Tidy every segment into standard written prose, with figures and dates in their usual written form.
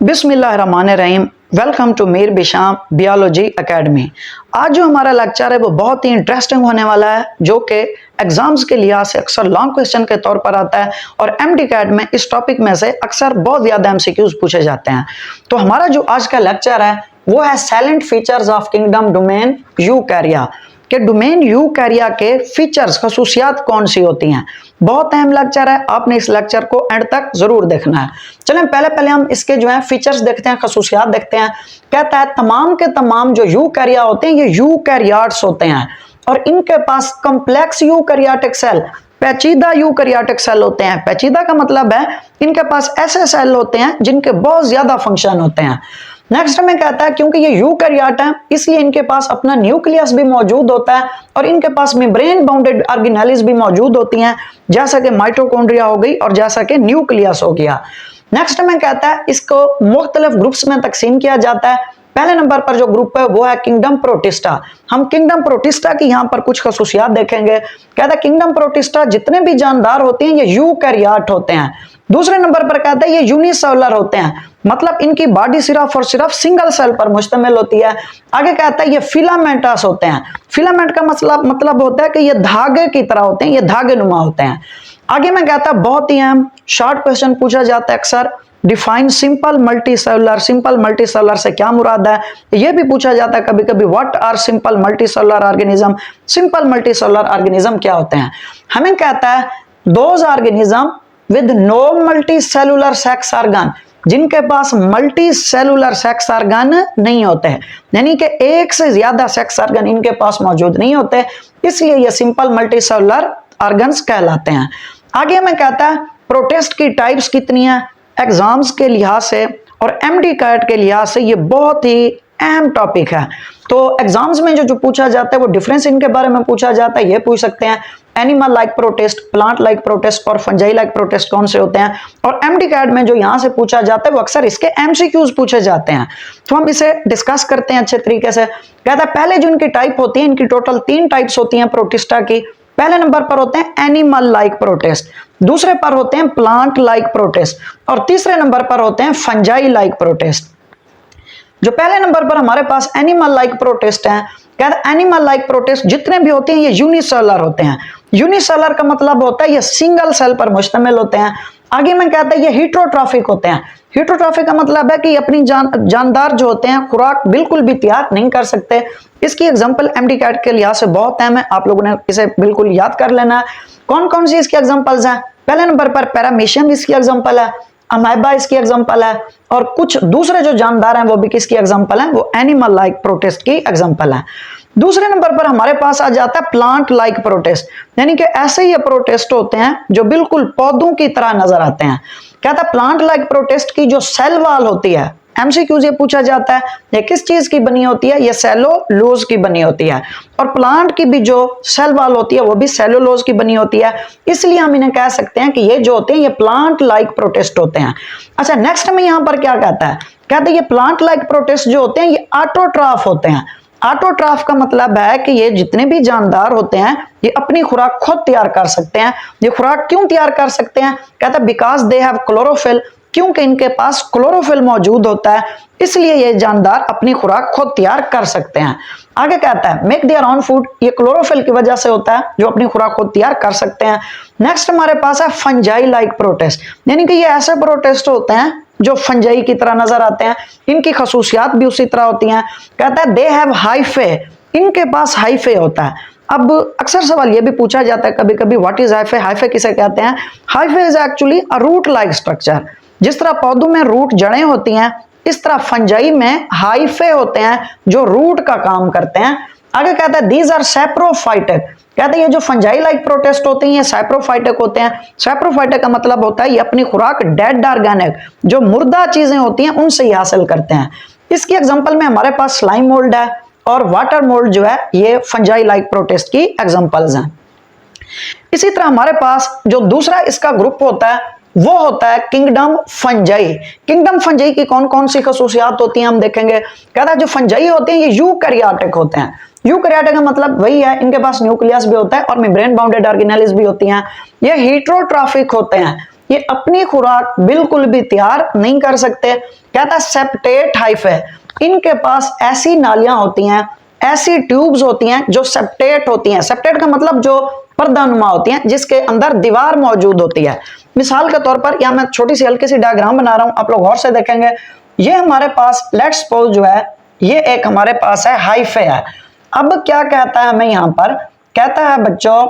बिस्मिल्लाहिर्रहमानिर्रहीम। Welcome to Mir Bisham biology academy. आज जो हमारा लेक्चर है वो बहुत ही इंटरेस्टिंग होने वाला है, जो कि एग्जाम्स के लिहाज से अक्सर लॉन्ग क्वेश्चन के तौर पर आता है और एमडीकैट में इस टॉपिक में से अक्सर बहुत ज़्यादा एमसीक्यूज पूछे जाते हैं। तो हमारा जो आज का लेक्चर है वो है salient features of kingdom domain यूकैरिया के डोमेन यूकैरिया के फीचर्स खसूसियात कौन सी होती हैं। बहुत अहम लेक्चर है, आपने इस लेक्चर को एंड तक जरूर देखना है। चलें पहले हम इसके जो है फीचर्स देखते हैं, खसूसियात देखते हैं। कहता है तमाम के तमाम जो यूकैरिया होते हैं ये यूकैरियोट्स होते हैं और इनके पास कॉम्प्लेक्स यूकैरियोटिक सेल, पेचीदा यूकैरियोटिक सेल होते हैं। पेचीदा का मतलब है इनके पास ऐसे सेल होते हैं जिनके बहुत ज्यादा फंक्शन होते हैं। नेक्स्ट में कहता है क्योंकि ये यूकैरियोट है इसलिए इनके पास अपना न्यूक्लियस भी मौजूद होता है और इनके पास मेम्ब्रेन बाउंडेड ऑर्गेनेल्स भी मौजूद होती हैं, जैसा कि माइटोकॉन्ड्रिया हो गई और जैसा कि न्यूक्लियस हो गया। नेक्स्ट में कहता है इसको मुख्तलिफ ग्रुप्स में तकसीम किया जाता है। पहले नंबर पर जो ग्रुप है वो है किंगडम प्रोटिस्टा। हम किंगडम प्रोटिस्टा की यहाँ पर कुछ खसूसियात देखेंगे। कहता है किंगडम प्रोटिस्टा जितने भी जानदार होते हैं ये यूकैरियोट होते हैं। दूसरे नंबर पर कहता है ये यूनिसेलुलर होते हैं, मतलब इनकी बॉडी सिर्फ और सिर्फ सिंगल सेल पर मुश्तमिल होती है। आगे कहता है ये फिलामेंटस होते हैं। फिलामेंट का मतलब होता है कि ये धागे की तरह होते हैं, ये धागे नुमा होते हैं। आगे में कहता है बहुत ही अहम शॉर्ट क्वेश्चन पूछा जाता है अक्सर, define simple multicellular. Simple multicellular से क्या मुराद है यह भी पूछा जाता है कभी कभी। What are simple multicellular organism. Simple multicellular organism क्या होते हैं। हमें कहता है those organism with no multicellular sex organ, जिनके पास मल्टी सेलुलर सेक्स ऑर्गन नहीं होते हैं, यानी कि एक से ज्यादा सेक्स ऑर्गन इनके पास मौजूद नहीं होते, इसलिए ये सिंपल मल्टी सेलुलर ऑर्गन्स कहलाते हैं। आगे में कहता है प्रोटिस्ट की टाइप्स कितनी है। एग्जाम्स के लिहाज से और एमडीकैट के लिहाज से ये बहुत ही अहम टॉपिक है। तो एग्जाम्स में जो पूछा जाता है वो डिफरेंस इनके बारे में पूछा जाता है। ये पूछ सकते हैं animal like protist, plant like protist और फंजाई लाइक प्रोटिस्ट कौन से होते हैं। और एमडीकैट में जो यहाँ से पूछा जाता है वो अक्सर इसके एमसीक्यूज पूछे जाते हैं, तो हम इसे डिस्कस करते हैं अच्छे तरीके से। कहता है पहले जो इनकी टाइप होती है, इनकी टोटल 3 टाइप्स होती हैं प्रोटिस्टा की। पहले नंबर पर होते हैं एनिमल लाइक प्रोटिस्ट, दूसरे पर होते हैं प्लांट लाइक प्रोटिस्ट और तीसरे नंबर पर होते हैं फंजाई लाइक प्रोटिस्ट। जो पहले नंबर पर हमारे पास एनिमल लाइक प्रोटिस्ट हैं, कहते हैं एनिमल लाइक प्रोटिस्ट जितने भी होते हैं ये यूनिसेलुलर होते हैं। यूनिसेलुलर का मतलब होता है ये सिंगल सेल पर मुश्तमिल होते हैं। आगे में कहता है ये हीटरोट्रॉफिक होते हैं। हीटरोट्रॉफिक का मतलब है कि अपनी जानदार जो होते हैं खुराक बिल्कुल भी तैयार नहीं कर सकते। इसकी एग्जांपल एमडीकैट के लिहाज से बहुत अहम है, आप लोगों ने इसे बिल्कुल याद कर लेना है। कौन कौन सी इसकी एग्जांपल्स हैं। पहले नंबर पर पैरामीशियम इसकी एग्जांपल है, अमाइबा इसकी एग्जांपल है और कुछ दूसरे जो जानदार हैं वो भी किसकी एग्जांपल हैं, वो एनिमल लाइक प्रोटिस्ट की एग्जांपल है। दूसरे नंबर पर हमारे पास आ जाता है प्लांट लाइक प्रोटिस्ट, यानी कि ऐसे ही प्रोटिस्ट होते हैं जो बिल्कुल पौधों की तरह नजर आते हैं। कहता है प्लांट लाइक प्रोटिस्ट की जो सेल वॉल होती है, एमसीक्यूज ये पूछा जाता है ये किस चीज की बनी होती है, ये सेलुलोज की बनी होती है और प्लांट की भी जो सेल वॉल होती है वो भी सेलुलोज की बनी होती है, इसलिए हम इन्हें कह सकते हैं कि ये जो होते हैं ये प्लांट लाइक प्रोटिस्ट होते हैं। अच्छा नेक्स्ट में यहां पर क्या कहता है, कहते हैं ये प्लांट लाइक प्रोटिस्ट जो होते हैं ये ऑटोट्रॉफ होते हैं। ऑटोट्रॉफ का मतलब है कि ये जितने भी जानदार होते हैं ये अपनी खुराक खुद तैयार कर सकते हैं। ये खुराक क्यों तैयार कर सकते हैं, कहता है बिकॉज दे हैव क्लोरोफिल, क्योंकि इनके पास क्लोरोफिल मौजूद होता है इसलिए ये जानदार अपनी खुराक खुद तैयार कर सकते हैं। आगे कहता है मेक देयर ओन फूड, ये क्लोरोफिल की वजह से होता है जो अपनी खुराक खुद तैयार कर सकते हैं। नेक्स्ट हमारे पास है फंजाई लाइक प्रोटिस्ट, यानी कि ये ऐसे प्रोटिस्ट होते हैं जो फंजाई की तरह नजर आते हैं, इनकी खसूसियात भी उसी तरह होती हैं। कहता है दे हैव हाइफे, इनके पास हाइफे होता है। अब अक्सर सवाल ये भी पूछा जाता है कभी कभी व्हाट इज हाइफे, हाइफे किसे कहते हैं। Hyphae is actually a root like structure, जिस तरह पौधों में रूट जड़ें होती हैं इस तरह फंजाई में हाइफे होते हैं जो रूट का काम करते हैं। आगे कहता है दीज आर सैप्रोफाइटिक, कहते हैं ये जो फंजाई लाइक प्रोटिस्ट होते हैं ये सैप्रोफाइटिक होते हैं। सैप्रोफाइटिक का मतलब होता है ये अपनी खुराक डेड ऑर्गेनिक जो मुर्दा चीजें होती हैं उनसे ही हासिल करते हैं। इसकी एग्जांपल में हमारे पास स्लाइम मोल्ड है और वाटर मोल्ड जो है ये फंजाई लाइक प्रोटिस्ट की एग्जांपल्स हैं। इसी तरह हमारे पास जो दूसरा इसका ग्रुप होता है वो होता है किंगडम फंजाई। किंगडम फंजाई की कौन कौन सी खसूसियात होती हैं हम देखेंगे। कहता है जो फंजाई होते हैं ये यूकैरियोटिक होते हैं। यूकैरियोटिक का मतलब वही है, इनके पास न्यूक्लियस भी होता है और मेम्ब्रेन बाउंडेड ऑर्गेनेल्स भी होती हैं। ये हेटेरोट्रॉफिक होते हैं, ये अपनी खुराक बिल्कुल भी तैयार नहीं कर सकते। कहता है सेप्टेट हाइफे, इनके पास ऐसी नालियां होती हैं, ऐसी ट्यूब्स होती हैं जो सेप्टेट होती हैं। सेप्टेट का मतलब जो पर्दानुमा होती हैं, जिसके अंदर दीवार मौजूद होती है। मिसाल के तौर पर यहां मैं छोटी सी हल्की सी डायग्राम बना रहा हूं, आप लोग गौर से देखेंगे। ये हमारे पास लेट्स सपोज जो है ये एक हमारे पास है हाइफे है। अब क्या कहता है हमें यहां पर, कहता है बच्चों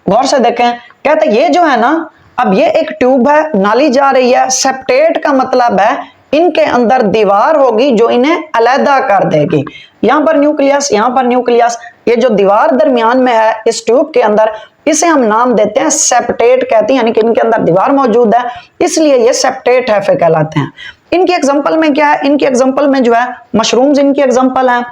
गौर से देखें, कहता है ये जो है ना, अब ये एक ट्यूब है, नाली जा रही है। सेप्टेट का मतलब है इनके अंदर दीवार होगी जो इन्हें अलग कर देगी। यहां पर न्यूक्लियस, यहां पर न्यूक्लियस, ये जो दीवार दरमियान में है इस ट्यूब के अंदर, इसे हम नाम देते हैं सेप्टेट कहते हैं, यानी कि इनके अंदर दीवार मौजूद है, इसलिए ये सेप्टेट हाइफे कहलाते हैं। इनकी एग्जांपल में क्या है, इनकी एग्जांपल में जो है मशरूम्स इनकी एग्जांपल है,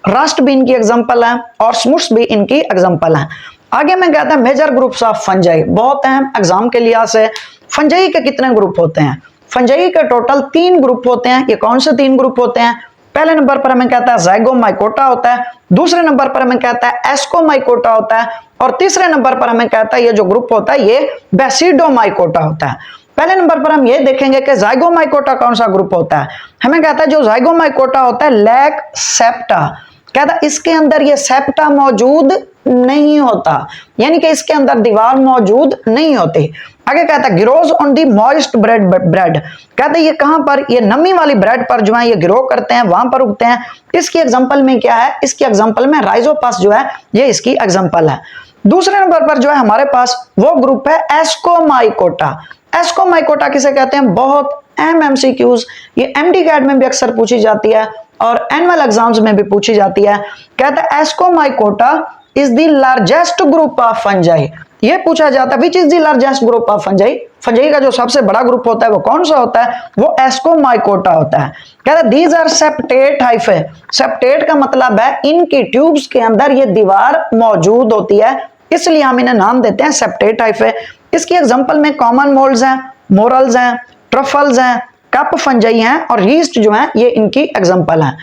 रस्ट भी इनकी एग्जांपल है और स्मुट्स भी इनकी एग्जांपल है। आगे मैं कहता है मेजर ग्रुप्स ऑफ फंजाई, बहुत अहम एग्जाम के लिहाज से। फंजाई के कितने ग्रुप होते हैं? फंजाई के टोटल 3 ग्रुप होते हैं। ये कौन से 3 ग्रुप होते हैं? पहले नंबर पर हमें कहता है ज़ाइगोमाइकोटा होता है, दूसरे नंबर पर हमें कहता है एस्कोमाइकोटा होता है, और तीसरे नंबर पर हमें कहता है ये जो ग्रुप होता है ये बेसिडोमाइकोटा होता है। पहले नंबर पर हम ये देखेंगे कि ज़ाइगोमाइकोटा कौन सा ग्रुप होता है। हमें कहता है जो ज़ाइगोमाइकोटा होता है लैक सेप्टा, कहता है इसके अंदर ये सेप्टा मौजूद नहीं होता, यानी कि इसके अंदर दीवार मौजूद नहीं होती। आगे कहता है grows on the moist bread, कहते हैं ये कहां पर, ये नमी वाली ब्रेड पर जो है ये ग्रो करते हैं, वहां पर उगते हैं। इसकी एग्जांपल में क्या है? इसकी एग्जांपल में राइजोपस जो है ये इसकी एग्जांपल है। दूसरे नंबर पर जो है हमारे पास वो ग्रुप है एस्कोमाइकोटा। एस्कोमाइकोटा किसे कहते हैं? बहुत अहम एमसीक्यूज, ये एमडी-कैट में भी अक्सर पूछी जाती है और एनुअल एग्जाम्स में भी पूछी जाती है। कहता है Ascomycota is the largest group of fungi. ये पूछा जाता है which is the largest group of fungi, fungi का जो सबसे बड़ा ग्रुप होता है वो कौन सा होता है? वो एस्कोमाइकोटा होता है। कहता है these are septate hyphae, septate का मतलब है इनकी ट्यूब्स के अंदर ये दीवार मौजूद होती है, इसलिए हम इन्हें नाम देते हैं सेप्टेट हाइफे। इसकी एग्जांपल में कॉमन मोल्ड्स हैं, मोरल्स हैं, ट्रफल्स हैं, कप फंजाई हैं और यीस्ट जो है ये इनकी एग्जांपल है।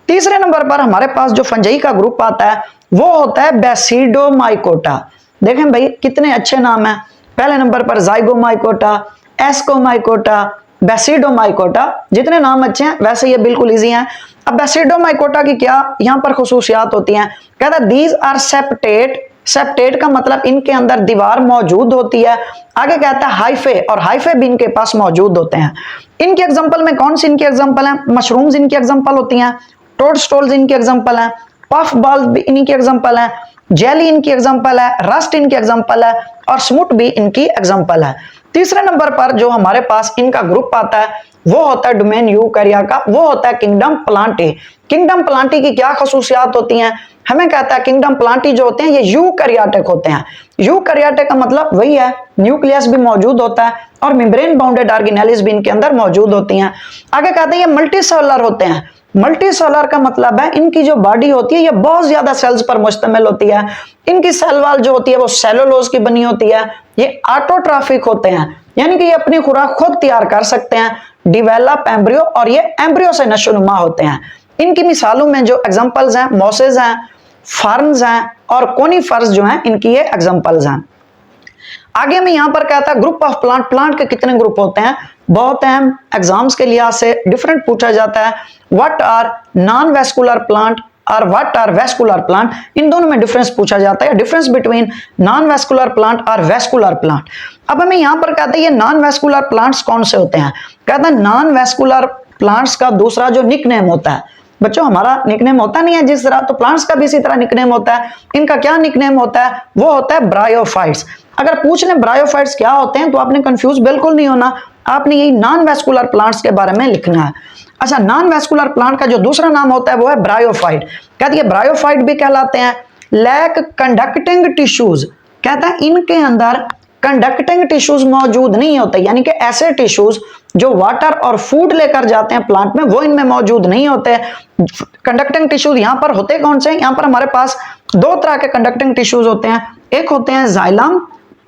तीसरे नंबर पर हमारे पास जो फंजाई का ग्रुप आता है वो होता है बेसिडोमाइकोटा। देखें भाई कितने अच्छे नाम हैं। पहले नंबर पर ज़ाइगोमाइकोटा, एस्कोमाइकोटा, बेसिडोमाइकोटा, जितने नाम अच्छे हैं वैसे ये बिल्कुल इजी हैं। अब बेसिडोमाइकोटा की क्या यहाँ पर खुसूसियात होती हैं? कहता है दीज आर सेप्टेट, सेप्टेट का मतलब इनके अंदर दीवार मौजूद होती है। आगे कहता है हाइफे, और हाइफे भी इनके पास मौजूद होते हैं। इनके एग्जांपल में कौन सी इनकी एग्जांपल है? मशरूम्स इनकी एग्जांपल होती हैं, टोडस्टोल्स इनकी एग्जांपल है, पफ बॉल्स भी इनकी एग्जांपल है, जेली इनकी एग्जांपल है, रस्ट इनकी एग्जांपल है और स्मुट भी इनकी एग्जांपल है। तीसरे नंबर पर जो हमारे पास इनका ग्रुप आता है वो होता है डोमेन यूकैरिया का, वो होता है किंगडम प्लांटी। किंगडम प्लांटी की क्या खसूसियात होती हैं? हमें कहता है किंगडम प्लांटी जो होते हैं ये यूकैरियोटिक होते हैं। यूकैरियोटिक का मतलब वही है, न्यूक्लियस भी मौजूद होता है और मेम्ब्रेन बाउंडेड ऑर्गेनेल्स भी इनके अंदर मौजूद होती हैं। आगे कहते हैं ये मल्टीसेलुलर होते हैं। मल्टीसेलुलर का मतलब है इनकी जो बॉडी होती है ये बहुत ज्यादा सेल्स पर मुश्तमिल होती है। इनकी सेल वॉल जो होती है वो सेलुलोज की बनी होती है। ये ऑटोट्रॉफिक होते हैं, यानी कि ये अपनी खुराक खुद तैयार कर सकते हैं। डिवेलप एम्ब्रियो, और ये एम्ब्रियो से नशोनुमा होते हैं। इनकी मिसालों में जो एग्जांपल्स हैं मॉसेस हैं, फर्न्स हैं और कोनीफर्स जो हैं, इनकी ये एग्जांपल्स हैं। आगे में यहां पर कहता है ग्रुप ऑफ प्लांट, प्लांट के कितने ग्रुप होते हैं? बहुत अहम एग्जाम्स के लिहाज से डिफरेंट पूछा जाता है। What are non vascular plant और व्हाट आर वेस्कुलर प्लांट, इन दोनों में डिफरेंस पूछा जाता है, difference between non vascular plant और वेस्कुलर प्लांट। अब हमें यहां पर कहते हैं ये नॉन वेस्कुलर प्लांट्स कौन से होते हैं? कहता है नॉन वेस्कुलर प्लांट्स का दूसरा जो निकनेम होता है, बच्चों हमारा निकनेम होता नहीं है जिस तरह, तो प्लांट्स का भी इसी तरह निकनेम होता है। इनका क्या निकनेम होता है? वो होता है ब्रायोफाइट्स। अगर पूछ लें ब्रायोफाइट्स क्या होते हैं तो आपने कंफ्यूज बिल्कुल नहीं होना, आपने यही नॉन वेस्कुलर प्लांट्स के बारे में लिखना है। अच्छा, नॉन वेस्कुलर प्लांट का जो दूसरा नाम होता है वो है ब्रायोफाइट। कहती है ब्रायोफाइट भी कहलाते हैं। लैक कंडक्टिंग टिश्यूज, कहता है इनके अंदर कंडक्टिंग टिश्यूज मौजूद नहीं होते, यानी कि ऐसे टिश्यूज जो वाटर और फूड लेकर जाते हैं प्लांट में वो इनमें मौजूद नहीं होते। कंडक्टिंग टिश्यूज यहाँ पर होते कौन से हैं? यहाँ पर हमारे पास 2 तरह के कंडक्टिंग टिश्यूज होते हैं। एक होते हैं जाइलम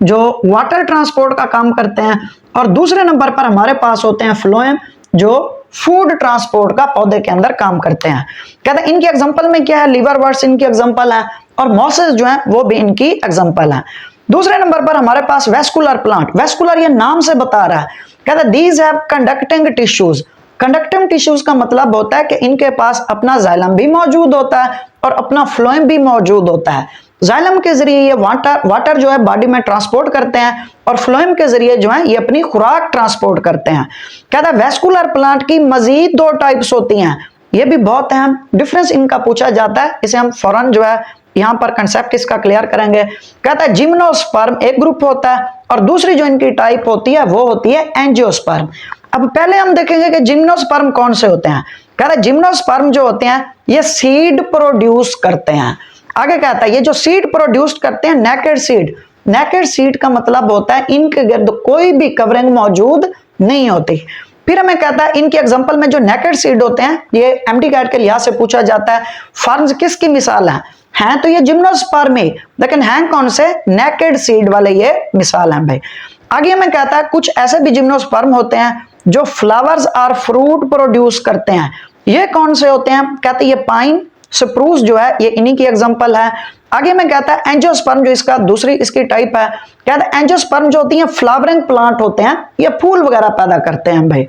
जो वाटर ट्रांसपोर्ट का काम करते हैं, और दूसरे नंबर पर हमारे पास होते हैं फ्लोएम जो फूड ट्रांसपोर्ट का पौधे के अंदर काम करते हैं। कहते हैं इनकी एग्जांपल में क्या है? लिवर वर्ड्स इनकी एग्जांपल है और मॉसेस जो है वो भी इनकी एग्जांपल है। दूसरे नंबर पर हमारे पास वेस्कुलर प्लांट। वेस्कुलर ये नाम से बता रहा है, कहता है these have conducting tissues. Conducting tissues का मतलब होता है कि इनके पास अपना जाइलम भी मौजूद होता है और अपना फ्लोएम भी मौजूद होता है। जाइलम के जरिए ये वाटर जो है बॉडी में ट्रांसपोर्ट करते हैं और फ्लोएम के जरिए जो है ये अपनी खुराक ट्रांसपोर्ट करते हैं। कहता है वेस्कुलर प्लांट की मजीद 2 टाइप्स होती हैं, ये भी बहुत अहम डिफरेंस इनका पूछा जाता है, इसे हम फौरन जो है यहां पर कंसेप्ट इसका क्लियर करेंगे। कहता है जिम्नोस्पर्म एक ग्रुप होता है और दूसरी जो इनकी टाइप होती है वो होती है एंजियोस्पर्म। अब पहले हम देखेंगे कि जिम्नोस्पर्म कौन से होते हैं। कहता है जिम्नोस्पर्म जो होते हैं ये सीड प्रोड्यूस करते हैं। आगे कहता है ये जो सीड प्रोड्यूस करते हैं नेकेड सीड। नेकेड सीड का मतलब होता है इनके गिर्द कोई भी कवरिंग मौजूद नहीं होती। फिर हमें कहता है इनके एग्जांपल में जो नेकेड सीड होते हैं ये एमटी कैट के लिहाज से पूछा जाता है, फर्न्स किसकी मिसाल हैं तो ये जिम्नोस्पर्म ही, लेकिन हैं कौन से, नेकेड सीड वाले ये मिसाल हैं भाई। आगे हमें कहता है कुछ ऐसे भी जिम्नोस्पर्म होते हैं जो फ्लावर्स और फ्रूट प्रोड्यूस करते हैं। ये कौन से होते हैं, कहते हैं ये पाइन स्प्रूस जो है ये इन्हीं की एग्जांपल है। आगे में कहता है एंजियोस्पर्म जो इसका दूसरी इसकी टाइप है। कहता है एंजियोस्पर्म जो होती है फ्लावरिंग प्लांट होते हैं, ये फूल वगैरह पैदा करते हैं भाई।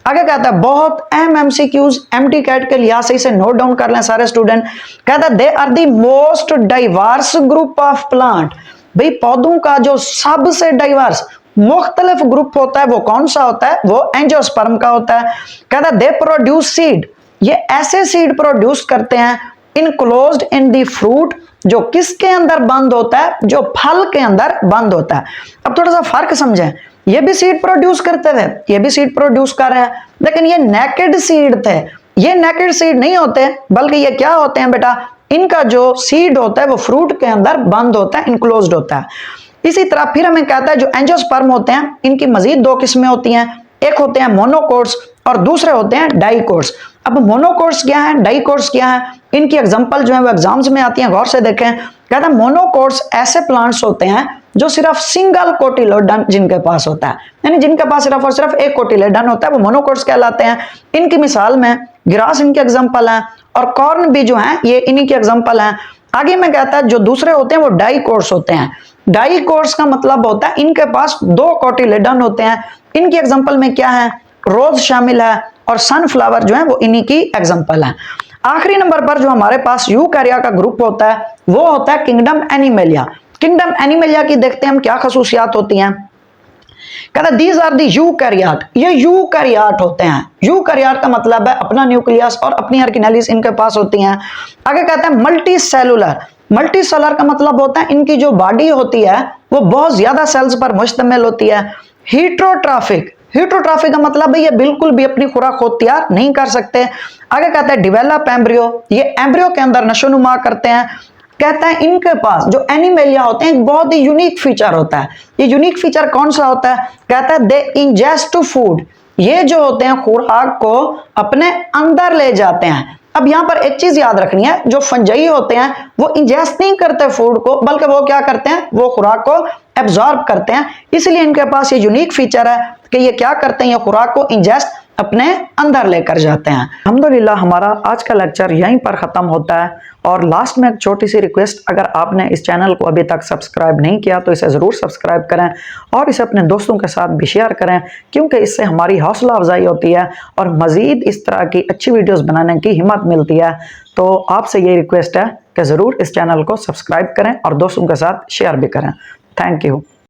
आगे कहता है बहुत अहम एमसीक्यूज एमटी कैट के लिहाज से इसे नोट डाउन कर लें सारे स्टूडेंट। कहता है they are the most diverse group of plant. भाई पौधों का जो सबसे डाइवर्स मुख्तलिफ ग्रुप होता है वो कौन सा होता है, वो एंजियोस्पर्म का होता है। कहता है दे प्रोड्यूस सीड, ये ऐसे सीड प्रोड्यूस करते हैं इनक्लोज्ड इन द फ्रूट, जो किसके अंदर बंद होता है, जो फल के अंदर बंद होता है। अब थोड़ा सा फर्क समझें, ये भी सीड प्रोड्यूस करते थे, ये भी सीड प्रोड्यूस कर रहे हैं, लेकिन ये नेकेड सीड थे। ये नेकेड सीड नहीं होते, बल्कि ये क्या होते हैं बेटा, इनका जो सीड होता है वो फ्रूट के अंदर बंद होता है, इनक्लोज्ड होता है। इसी तरह फिर हमें कहता है जो एंजियोस्पर्म होते हैं इनकी मजीद 2 किस्में होती हैं, एक होते हैं मोनोकोट्स और दूसरे होते हैं डाइकोट्स। अब मोनोकोट्स क्या है, डाइकोट्स क्या है, इनकी एग्जांपल जो है वो एग्जाम्स में आती हैं, गौर से देखें। कहता है मोनोकोट्स ऐसे प्लांट्स होते हैं जो सिर्फ सिंगल कोटिलेडन जिनके पास होता है, यानी जिनके पास सिर्फ और सिर्फ एक कोटिलेडन होता है, वो मोनोकोट्स कहलाते हैं। इनकी मिसाल में ग्रास इनके एग्जांपल हैं और कॉर्न भी जो है ये इन्हीं के एग्जांपल हैं। आगे में कहता है जो दूसरे होते हैं वो डाइकोट्स होते हैं। डाइकोट्स का मतलब होता है इनके पास 2 कोटिलेडन होते हैं। इनकी एग्जांपल में क्या है, रोज शामिल है और सनफ्लावर जो है वो इन्हीं की एग्जांपल है। आखिरी नंबर पर जो हमारे पास यूकैरिया का ग्रुप होता है वो होता है किंगडम एनिमेलिया। किंगडम एनिमेलिया की देखते हैं हम क्या खसूसियात होती हैं। कहता है दीज आर दी यूकैरियोट, ये यूकैरियोट होते हैं। यूकैरियोट का मतलब है अपना न्यूक्लियस और अपनी ऑर्गेनेलिस इनके पास होती हैं। आगे कहते हैं मल्टी सेलुलर। मल्टी सेलुलर का मतलब होता है इनकी जो बॉडी होती है वो बहुत ज्यादा सेल्स पर मुश्तमिल होती है। हीट्रोट्राफिक, हीट्रोट्राफिक का मतलब है ये बिल्कुल भी अपनी खुराक खुद तैयार नहीं कर सकते। आगे कहता है डेवलप एम्ब्रियो, ये एम्ब्रियो के अंदर नशोनुमा करते हैं। कहता है इनके पास जो एनिमेलिया होते हैं एक बहुत ही यूनिक फीचर होता है। ये यूनिक फीचर कौन सा होता है, कहता है दे इंजेस्ट फूड, ये जो होते हैं खुराक को अपने अंदर ले जाते हैं। अब यहां पर एक चीज याद रखनी है, जो फंजाई होते हैं वो इंजेस्ट नहीं करते फूड को, बल्कि वो क्या करते हैं, वो खुराक को एब्जॉर्ब करते हैं। इसलिए इनके पास ये यूनिक फीचर है कि ये क्या करते हैं, ये खुराक को इंजेस्ट अपने अंदर लेकर जाते हैं। अल्हम्दुलिल्लाह हमारा आज का लेक्चर यहीं पर ख़त्म होता है। और लास्ट में एक छोटी सी रिक्वेस्ट, अगर आपने इस चैनल को अभी तक सब्सक्राइब नहीं किया तो इसे ज़रूर सब्सक्राइब करें और इसे अपने दोस्तों के साथ भी शेयर करें, क्योंकि इससे हमारी हौसला अफजाई होती है और मज़ीद इस तरह की अच्छी वीडियोज़ बनाने की हिम्मत मिलती है। तो आपसे ये रिक्वेस्ट है कि ज़रूर इस चैनल को सब्सक्राइब करें और दोस्तों के साथ शेयर भी करें। Thank you.